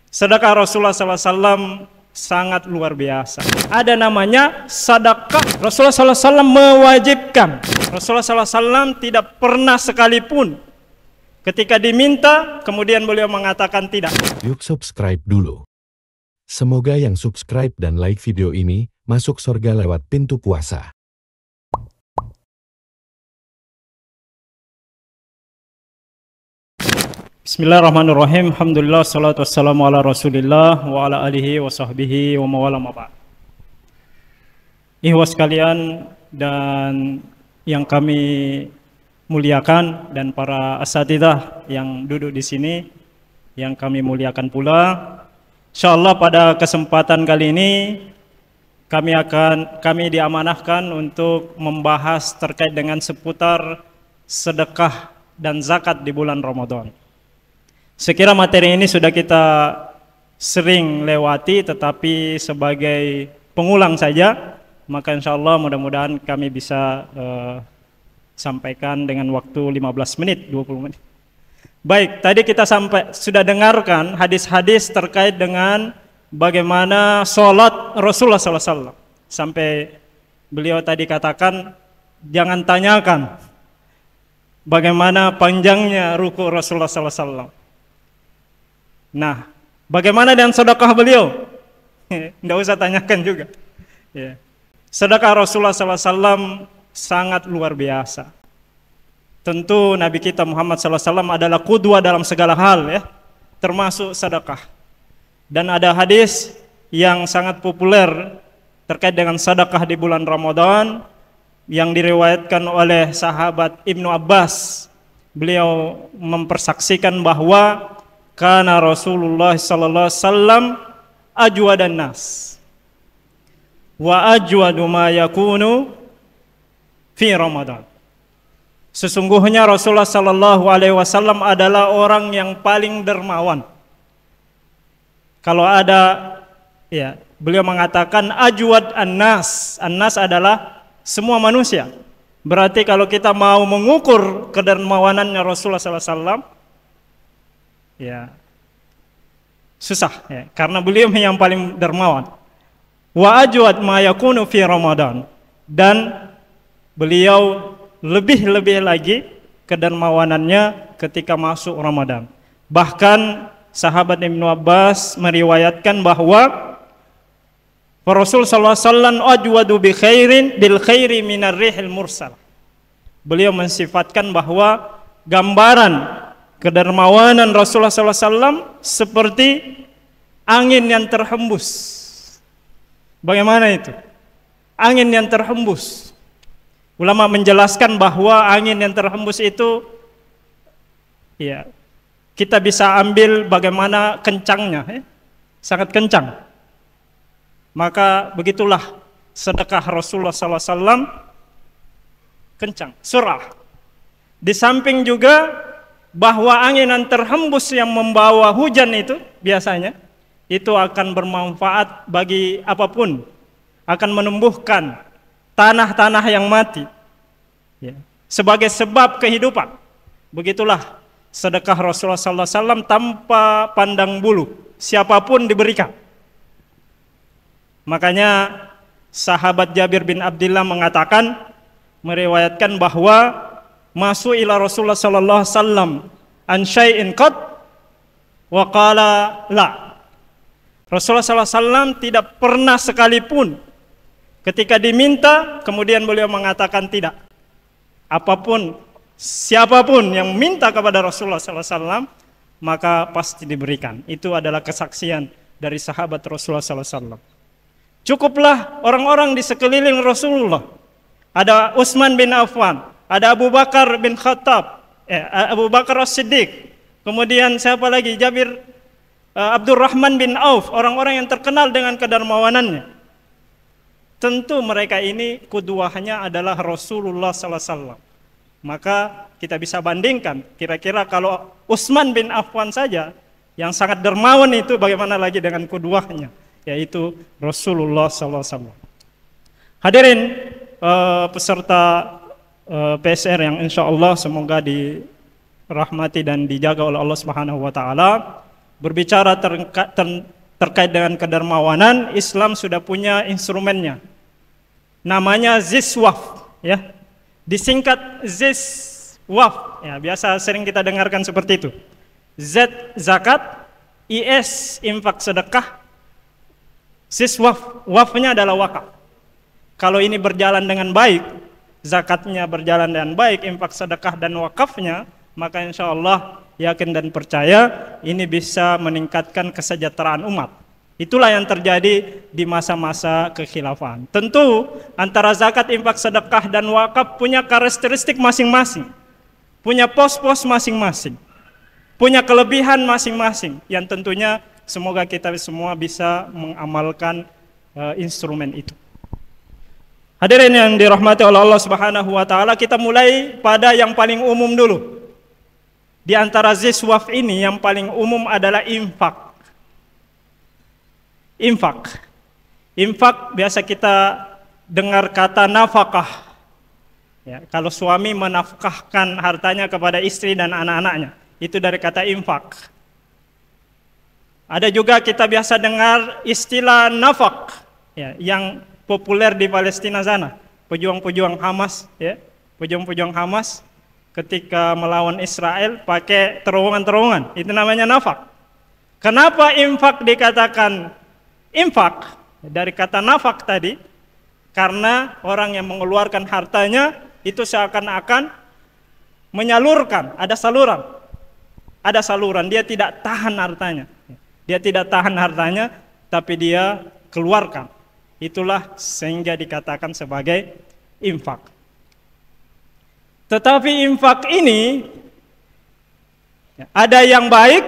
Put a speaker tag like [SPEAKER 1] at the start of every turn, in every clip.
[SPEAKER 1] Sedekah Rasulullah SAW sangat luar biasa. Ada namanya sedekah. Rasulullah SAW mewajibkan. Rasulullah SAW tidak pernah sekalipun ketika diminta kemudian beliau mengatakan tidak.
[SPEAKER 2] Yuk subscribe dulu. Semoga yang subscribe dan like video ini masuk surga lewat pintu puasa.
[SPEAKER 1] Bismillahirrahmanirrahim. Alhamdulillah, salatu wassalamu ala rasulillah wa ala alihi wa sahbihi wa mawala maba'ad. Ihwas sekalian dan yang kami muliakan dan para asatidzah yang duduk di sini yang kami muliakan pula. Insyaallah pada kesempatan kali ini kami diamanahkan untuk membahas terkait dengan seputar sedekah dan zakat di bulan Ramadan. Sekira materi ini sudah kita sering lewati, tetapi sebagai pengulang saja, maka insya Allah mudah-mudahan kami bisa sampaikan dengan waktu 15 menit, 20 menit. Baik, tadi kita sudah dengarkan hadis-hadis terkait dengan bagaimana sholat Rasulullah SAW. Sampai beliau tadi katakan, jangan tanyakan bagaimana panjangnya ruku Rasulullah SAW. Nah, bagaimana dengan sedekah beliau? Tidak usah tanyakan juga. Ya. Sedekah Rasulullah SAW sangat luar biasa. Tentu Nabi kita Muhammad SAW adalah qudwah dalam segala hal, ya, termasuk sedekah. Dan ada hadis yang sangat populer terkait dengan sedekah di bulan Ramadan yang diriwayatkan oleh sahabat Ibnu Abbas. Beliau mempersaksikan bahwa karena Rasulullah sallallahu alaihi wasallam ajwadan nas wa ajwadu ma yakunu fi Ramadan. Sesungguhnya Rasulullah sallallahu alaihi wasallam adalah orang yang paling dermawan. Kalau ada, ya, beliau mengatakan ajwad an-nas. An-nas adalah semua manusia. Berarti kalau kita mau mengukur kedermawanannya Rasulullah sallallahu alaihi wasallam, ya susah, ya, karena beliau yang paling dermawan. Wa ajwad ma yakunu fi Ramadan, dan beliau lebih lagi kedermawanannya ketika masuk Ramadan. Bahkan sahabat Ibnu Abbas meriwayatkan bahwa Rasul sallallahu alaihi wasallam ajwadu bi khairin bil khairi minar rihil mursal. Beliau mensifatkan bahwa gambaran kedermawanan Rasulullah SAW seperti angin yang terhembus. Bagaimana itu? Angin yang terhembus. Ulama menjelaskan bahwa angin yang terhembus itu, ya, kita bisa ambil bagaimana kencangnya, ya, sangat kencang. Maka begitulah sedekah Rasulullah SAW, kencang, surah. Di samping juga bahwa angin yang terhembus yang membawa hujan itu biasanya itu akan bermanfaat bagi apapun, akan menumbuhkan tanah-tanah yang mati, ya, sebagai sebab kehidupan. Begitulah sedekah Rasulullah SAW tanpa pandang bulu, siapapun diberikan. Makanya sahabat Jabir bin Abdullah mengatakan, meriwayatkan bahwa masuk ila Rasulullah sallallahu alaihi wasallam an syai'in qad wa qala la. Rasulullah sallallahu alaihi wasallam tidak pernah sekalipun ketika diminta kemudian beliau mengatakan tidak. Apapun, siapapun yang minta kepada Rasulullah sallallahu alaihi wasallam maka pasti diberikan. Itu adalah kesaksian dari sahabat Rasulullah sallallahu alaihi wasallam. Cukuplah orang-orang di sekeliling Rasulullah. Ada Utsman bin Affan, ada Abu Bakar bin Khattab, Abu Bakar As-Siddiq, kemudian siapa lagi? Abdurrahman bin Auf, orang-orang yang terkenal dengan kedermawanannya. Tentu mereka ini qudwahnya adalah Rasulullah sallallahu alaihi wasallam. Maka kita bisa bandingkan, kira-kira kalau Utsman bin Affan saja yang sangat dermawan itu, bagaimana lagi dengan qudwahnya, yaitu Rasulullah sallallahu alaihi wasallam. Hadirin peserta PSR yang insya Allah semoga dirahmati dan dijaga oleh Allah Subhanahu wa taala. berbicara terkait dengan kedermawanan, Islam sudah punya instrumennya. Namanya ziswaf, ya. Disingkat ziswaf, ya, biasa sering kita dengarkan seperti itu. Z zakat, IS infak sedekah, ziswaf, wafnya adalah wakaf. Kalau ini berjalan dengan baik, zakatnya berjalan dengan baik, infak sedekah dan wakafnya, maka insya Allah yakin dan percaya ini bisa meningkatkan kesejahteraan umat. Itulah yang terjadi di masa-masa kekhilafan. Tentu antara zakat, infak, sedekah dan wakaf punya karakteristik masing-masing, punya pos-pos masing-masing, punya kelebihan masing-masing, yang tentunya semoga kita semua bisa mengamalkan instrumen itu. Hadirin yang dirahmati oleh Allah Subhanahu wa taala, kita mulai pada yang paling umum dulu. Di antara ziswaf ini yang paling umum adalah infak. Infak. Infak biasa kita dengar kata nafkah. Ya, kalau suami menafkahkan hartanya kepada istri dan anak-anaknya, itu dari kata infak. Ada juga kita biasa dengar istilah nafak, ya, yang populer di Palestina sana, pejuang-pejuang Hamas, ya, pejuang-pejuang Hamas ketika melawan Israel pakai terowongan-terowongan, itu namanya nafak. Kenapa infak dikatakan infak dari kata nafak tadi? Karena orang yang mengeluarkan hartanya itu seakan-akan menyalurkan, ada saluran, dia tidak tahan hartanya, tapi dia keluarkan. Itulah sehingga dikatakan sebagai infak. Tetapi infak ini ada yang baik,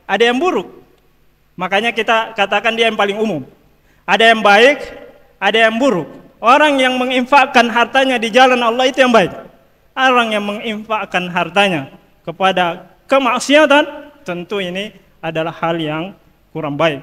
[SPEAKER 1] ada yang buruk. Makanya kita katakan dia yang paling umum. Ada yang baik, ada yang buruk. Orang yang menginfakkan hartanya di jalan Allah itu yang baik. Orang yang menginfakkan hartanya kepada kemaksiatan, tentu ini adalah hal yang kurang baik.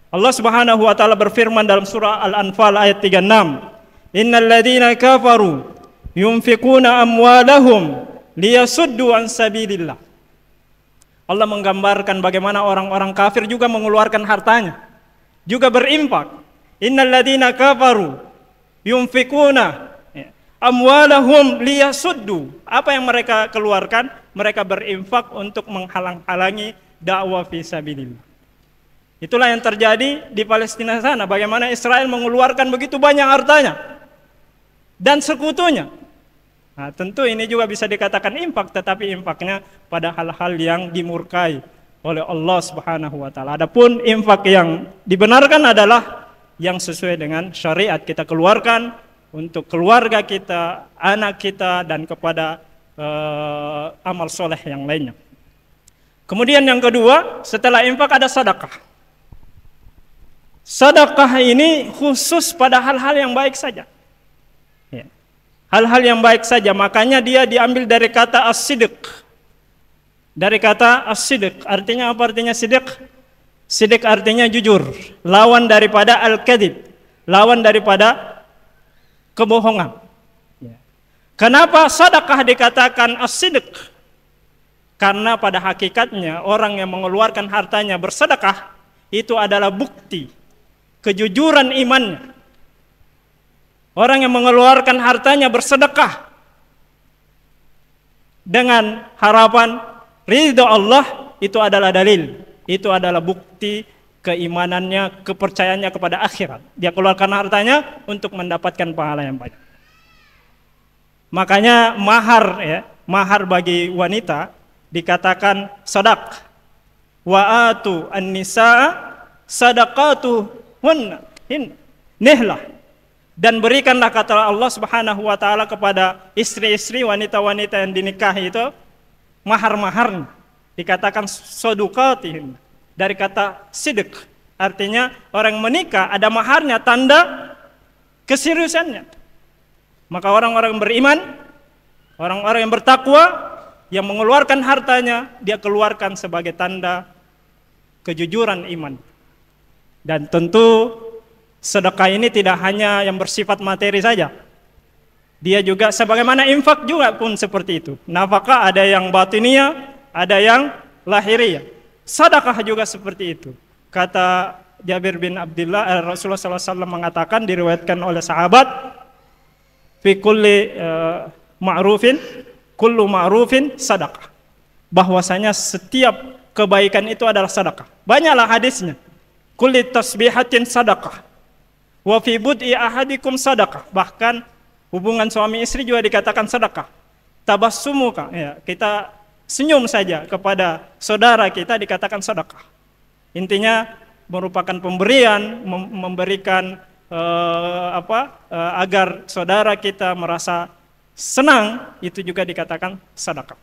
[SPEAKER 1] Allah Subhanahu wa taala berfirman dalam surah Al-Anfal ayat 36, "Innal ladzina kafaru yunfikuna amwalahum liyasuddu an sabilillah." Allah menggambarkan bagaimana orang-orang kafir juga mengeluarkan hartanya, juga berinfak. Innal ladzina kafaru yunfikuna amwalahum liyasuddu. Apa yang mereka keluarkan? Mereka berinfak untuk menghalang-halangi dakwah fi sabilillah. Itulah yang terjadi di Palestina sana. Bagaimana Israel mengeluarkan begitu banyak hartanya dan sekutunya. Nah, tentu ini juga bisa dikatakan infak, tetapi infaknya pada hal-hal yang dimurkai oleh Allah Subhanahu wa taala. Adapun infak yang dibenarkan adalah yang sesuai dengan syariat, kita keluarkan untuk keluarga kita, anak kita, dan kepada amal soleh yang lainnya. Kemudian yang kedua, setelah infak ada sedekah. Sedekah ini khusus pada hal-hal yang baik saja. Ya. Hal-hal yang baik saja, makanya dia diambil dari kata as-sidq. Dari kata as-sidq, artinya apa artinya sidq? Sidq artinya jujur, lawan daripada al-kadhib, lawan daripada kebohongan. Ya. Kenapa sedekah dikatakan as-sidq? Karena pada hakikatnya orang yang mengeluarkan hartanya bersedekah itu adalah bukti kejujuran imannya. Orang yang mengeluarkan hartanya bersedekah dengan harapan ridha Allah, itu adalah dalil, itu adalah bukti keimanannya, kepercayaannya kepada akhirat. Dia keluarkan hartanya untuk mendapatkan pahala yang banyak. Makanya mahar, ya, mahar bagi wanita dikatakan sadaq. Wa atu an-nisaa sadaqatuhunna nihlah, dan berikanlah, kata Allah Subhanahu wa taala, kepada istri-istri, wanita-wanita yang dinikahi itu mahar-mahar, dikatakan sadaqatihin, dari kata sidq, artinya orang menikah ada maharnya, tanda keseriusannya. Maka orang-orang beriman, orang-orang yang bertakwa, yang mengeluarkan hartanya, dia keluarkan sebagai tanda kejujuran iman. Dan tentu sedekah ini tidak hanya yang bersifat materi saja. Dia juga sebagaimana infak juga pun seperti itu. Nafkah ada yang batiniah, ada yang lahiriah. Sedekah juga seperti itu. Kata Jabir bin Abdullah, Rasulullah SAW mengatakan, diriwayatkan oleh sahabat, fi kulli ma'rufin kullu ma'rufin sadaqah. Bahwasanya setiap kebaikan itu adalah sedekah. Banyaklah hadisnya. Kulli tasbihatin sadaqah. Wa fi bud'i ahadikum sadaqah. Bahkan hubungan suami istri juga dikatakan sedekah. Tabassumuka, ya, kita senyum saja kepada saudara kita dikatakan sedekah. Intinya merupakan pemberian, memberikan agar saudara kita merasa senang, itu juga dikatakan sedekah.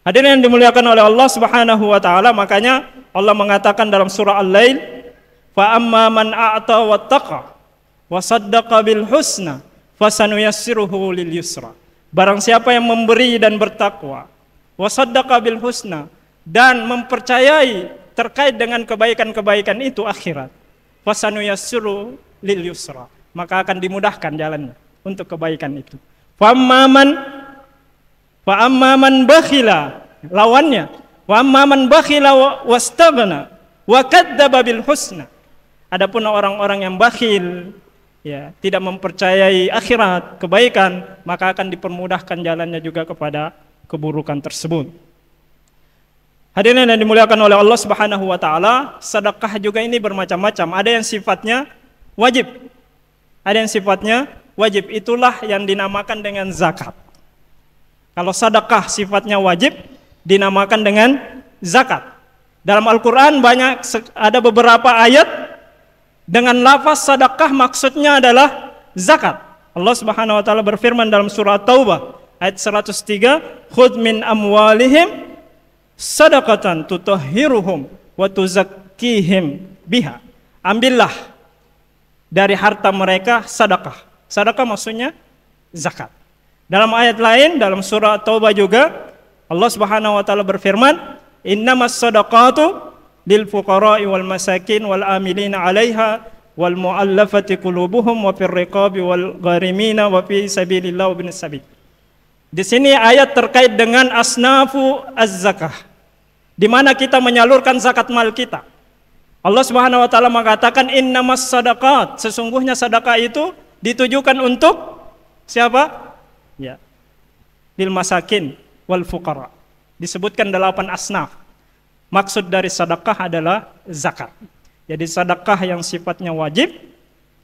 [SPEAKER 1] Hadirin yang dimuliakan oleh Allah Subhanahu wa taala, makanya Allah mengatakan dalam surah Al-Lail, fa amma man a'ta wattaqa wa saddaqa bil husna fasanuyassiruhu lil yusra. Barang siapa yang memberi dan bertakwa, wa saddaqa bil husna, dan mempercayai terkait dengan kebaikan-kebaikan itu akhirat, fasanuyassiru lil yusra, maka akan dimudahkan jalannya untuk kebaikan itu. Fa amman bakhila, lawannya, wa amman bakhila wastaghna wa kadzdzaba bil husna. Adapun orang-orang yang bakhil, ya, tidak mempercayai akhirat, kebaikan, maka akan dipermudahkan jalannya juga kepada keburukan tersebut. Hadirin yang dimuliakan oleh Allah Subhanahu wa taala, sedekah juga ini bermacam-macam. Ada yang sifatnya wajib. Ada yang sifatnya wajib. Itulah yang dinamakan dengan zakat. Kalau sedekah sifatnya wajib, dinamakan dengan zakat. Dalam Al-Qur'an banyak, ada beberapa ayat dengan lafaz sedekah maksudnya adalah zakat. Allah Subhanahu wa taala berfirman dalam surah Taubah ayat 103, "Khudh min amwalihim sadaqatan tutahhiruhum wa tuzakkihim biha." Ambillah dari harta mereka sedekah. Sedekah maksudnya zakat. Dalam ayat lain dalam surah Taubah juga Allah Subhanahu wa taala berfirman, "Innamas sadaqatu lil fuqara'i wal masakin wal amilina 'alaiha wal mu'allafati qulubuhum wa fir riqabi wal gharimina wa fi sabilillah wa ibnis sabil." Di sini ayat terkait dengan asnafu az-zakah, di mana kita menyalurkan zakat mal kita. Allah Subhanahu wa taala mengatakan innamas sadaqat, sesungguhnya sedekah itu ditujukan untuk siapa? Ya. Lil masakin wal fuqara. Disebutkan 8 asnaf. Maksud dari sedekah adalah zakat. Jadi sedekah yang sifatnya wajib,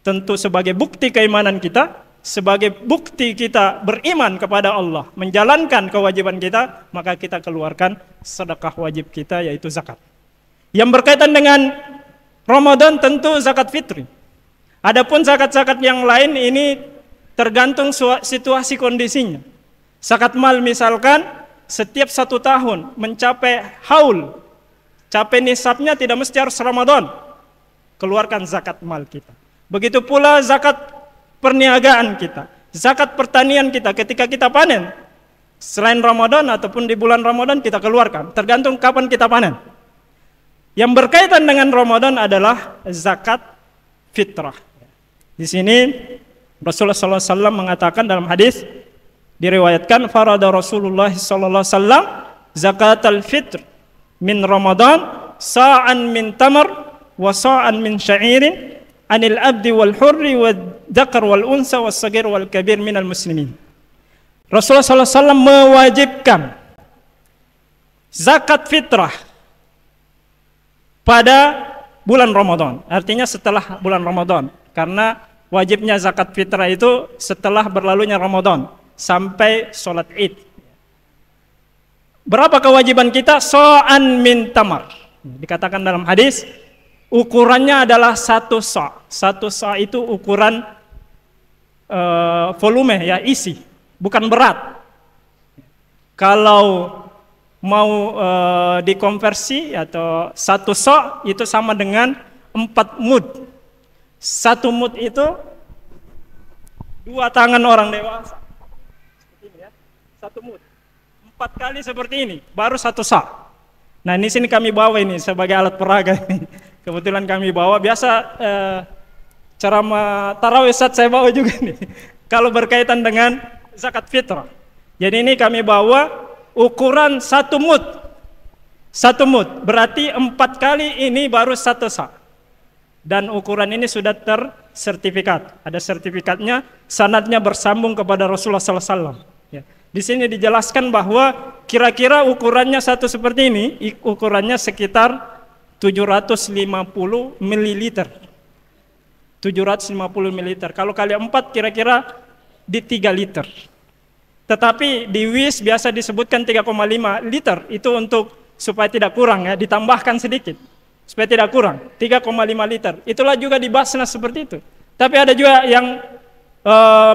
[SPEAKER 1] tentu sebagai bukti keimanan kita, sebagai bukti kita beriman kepada Allah, menjalankan kewajiban kita, maka kita keluarkan sedekah wajib kita, yaitu zakat. Yang berkaitan dengan Ramadan tentu zakat fitri. Adapun zakat-zakat yang lain ini tergantung situasi kondisinya. Zakat mal misalkan setiap 1 tahun mencapai haul, capai nisabnya, tidak mesti harus Ramadan, keluarkan zakat mal kita. Begitu pula zakat perniagaan kita, zakat pertanian kita ketika kita panen, selain Ramadan ataupun di bulan Ramadan kita keluarkan, tergantung kapan kita panen. Yang berkaitan dengan Ramadan adalah zakat fitrah. Di sini Rasulullah SAW mengatakan dalam hadis diriwayatkan, farada Rasulullah SAW zakatal fitr min Ramadan sa'an min tamar wa sa'an min sya'irin anil abdi wal hurri wal dzakar wal unsa was sagir wal kabir minal muslimin. Rasulullah SAW mewajibkan zakat fitrah pada bulan Ramadan, artinya setelah bulan Ramadan, karena wajibnya zakat fitrah itu setelah berlalunya Ramadan sampai sholat Id. Berapa kewajiban kita? So'an min tamar. Dikatakan dalam hadis, ukurannya adalah 1 sa'. 1 sa' itu ukuran volume, ya, isi, bukan berat. Kalau mau dikonversi atau 1 sa' itu sama dengan 4 mud. 1 mud itu 2 tangan orang dewasa. Seperti ini, ya. 1 mud. 4 kali seperti ini, baru 1 sa'. Nah, ini sini kami bawa ini sebagai alat peraga ini. Kebetulan kami bawa, biasa ceramah tarawih saya bawa juga nih. Kalau berkaitan dengan zakat fitrah. Jadi ini kami bawa ukuran 1 mud. 1 mud, berarti 4 kali ini baru 1 sa. Dan ukuran ini sudah tersertifikat. Ada sertifikatnya, sanadnya bersambung kepada Rasulullah SAW. Ya. Di sini dijelaskan bahwa kira-kira ukurannya satu seperti ini, ukurannya sekitar 750 ml. 750 ml. Kalau kali 4 kira-kira di 3 liter. Tetapi di WIS biasa disebutkan 3,5 liter. Itu untuk supaya tidak kurang ya, ditambahkan sedikit. Supaya tidak kurang, 3,5 liter. Itulah juga di Basnas seperti itu. Tapi ada juga yang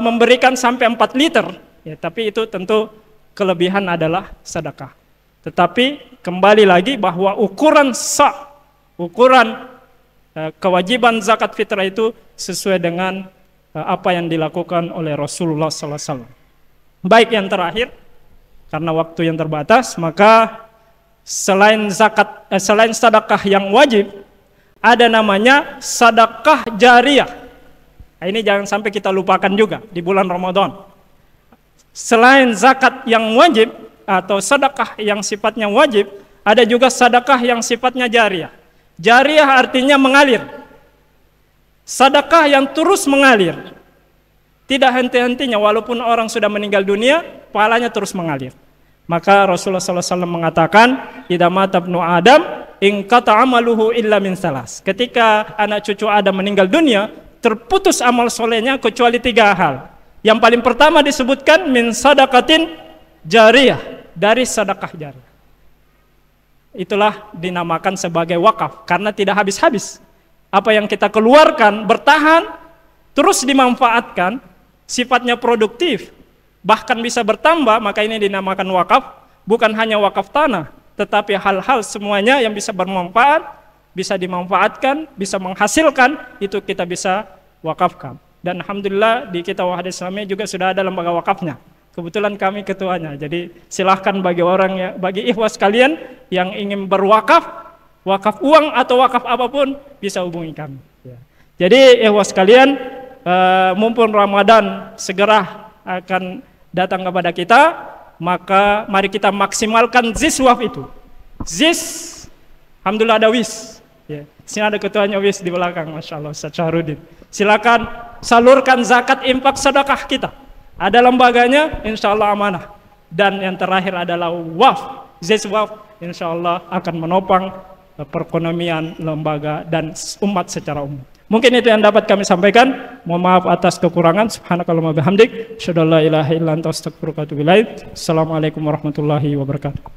[SPEAKER 1] memberikan sampai 4 liter. Ya, tapi itu tentu kelebihan adalah sedekah. Tetapi kembali lagi bahwa ukuran sa, ukuran kewajiban zakat fitrah itu sesuai dengan apa yang dilakukan oleh Rasulullah SAW. Baik, yang terakhir, karena waktu yang terbatas, maka selain sedekah yang wajib, ada namanya sedekah jariyah. Nah, ini jangan sampai kita lupakan juga di bulan Ramadan. Selain zakat yang wajib atau sedekah yang sifatnya wajib, ada juga sedekah yang sifatnya jariyah. Jariyah artinya mengalir. Sedekah yang terus mengalir. Tidak henti-hentinya, walaupun orang sudah meninggal dunia, pahalanya terus mengalir. Maka Rasulullah SAW mengatakan, idza mata ibnu Adam, in qata amaluhu illa min salas. Ketika anak cucu Adam meninggal dunia, terputus amal solehnya kecuali 3 hal. Yang paling pertama disebutkan min sadaqatin jariyah, dari sedekah jariyah. Itulah dinamakan sebagai wakaf, karena tidak habis-habis. Apa yang kita keluarkan bertahan, terus dimanfaatkan, sifatnya produktif, bahkan bisa bertambah, maka ini dinamakan wakaf. Bukan hanya wakaf tanah, tetapi hal-hal semuanya yang bisa bermanfaat, bisa dimanfaatkan, bisa menghasilkan, itu kita bisa wakafkan. Dan alhamdulillah di kita Wahadah Islamiyah juga sudah ada lembaga wakafnya. Kebetulan kami ketuanya. Jadi silahkan bagi bagi ikhwas kalian yang ingin berwakaf, wakaf uang atau wakaf apapun, bisa hubungi kami. Ya. Jadi ikhwas kalian, mumpun Ramadan segera akan datang kepada kita, maka mari kita maksimalkan ZIS WAF itu. ZIS, alhamdulillah ada WIS. Ya. Sini ada ketuanya WIS di belakang, Masya Allah, Ustaz Syahrudin. Silakan salurkan zakat infak sedekah kita. Ada lembaganya, insya Allah amanah. Dan yang terakhir adalah WAF. ZIS WAF, insya Allah akan menopang perekonomian lembaga dan umat secara umum. Mungkin itu yang dapat kami sampaikan. Mohon maaf atas kekurangan. Subhanakallahumma bihamdik, asyhadu an la ilaha illa anta astaghfiruka wa atubu ilaik. Assalamualaikum warahmatullahi wabarakatuh.